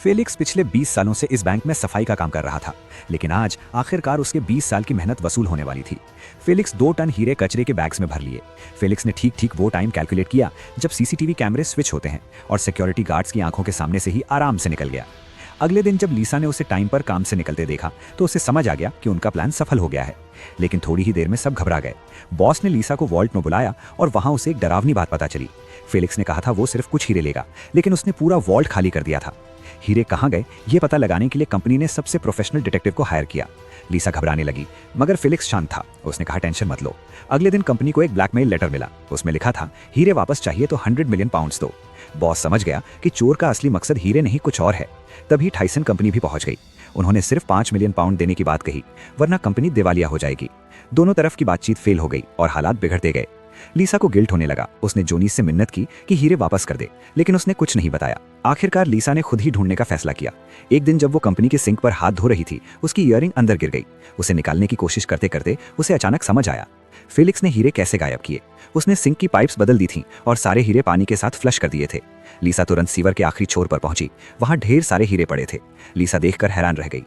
Felix पिछले 20 सालों से इस बैंक में सफाई का काम कर रहा था, लेकिन आज आखिरकार उसके 20 साल की मेहनत वसूल होने वाली थी। फेलिक्स 2 टन हीरे कचरे के बैग्स में भर लिए। फेलिक्स ने ठीक ठीक वो टाइम कैलकुलेट किया जब सीसीटीवी कैमरे स्विच होते हैं और सिक्योरिटी गार्ड्स की आंखों के सामने से ही आराम से निकल गया। अगले दिन जब लीसा ने उसे टाइम पर काम से निकलते देखा तो उसे समझ आ गया कि उनका प्लान सफल हो गया है। लेकिन थोड़ी ही देर में सब घबरा गए। बॉस ने लीसा को वॉल्ट में बुलाया और वहां उसे एक डरावनी बात पता चली। फेलिक्स ने कहा था वो सिर्फ कुछ हीरे लेगा, लेकिन उसने पूरा वॉल्ट खाली कर दिया था। हीरे कहाँ गए ये पता लगाने के लिए कंपनी ने सबसे प्रोफेशनल डिटेक्टिव को हायर किया। लीसा घबराने लगी, मगर फेलिक्स शांत था। उसने कहा टेंशन मत लो। अगले दिन कंपनी को एक ब्लैकमेल लेटर मिला। उसमें लिखा था हीरे वापस चाहिए तो 100 मिलियन पाउंड्स दो। बॉस समझ गया कि चोर का असली मकसद हीरे नहीं कुछ और है। तभी टाइसन कंपनी भी पहुंच गई। उन्होंने सिर्फ 5 मिलियन पाउंड देने की बात कही, वरना कंपनी दिवालिया हो जाएगी। दोनों तरफ की बातचीत फेल हो गई और हालात बिगड़ते गए। लीसा को गिल्ट होने लगा। उसने जोनी से मिन्नत की कि हीरे वापस कर दे, लेकिन उसने कुछ नहीं बताया। आखिरकार लीसा ने खुद ही ढूंढने का फैसला किया। एक दिन जब वो कंपनी के सिंक पर हाथ धो रही थी, उसकी ईयररिंग अंदर गिर गई। उसे निकालने की कोशिश करते करते उसे अचानक समझ आया फेलिक्स ने हीरे कैसे गायब किए। उसने सिंक की पाइप्स बदल दी थीं और सारे हीरे पानी के साथ फ्लश कर दिए थे। लीसा तुरंत सीवर के आखिरी छोर पर पहुंची। वहां ढेर सारे हीरे पड़े थे। लीसा देखकर हैरान रह गई।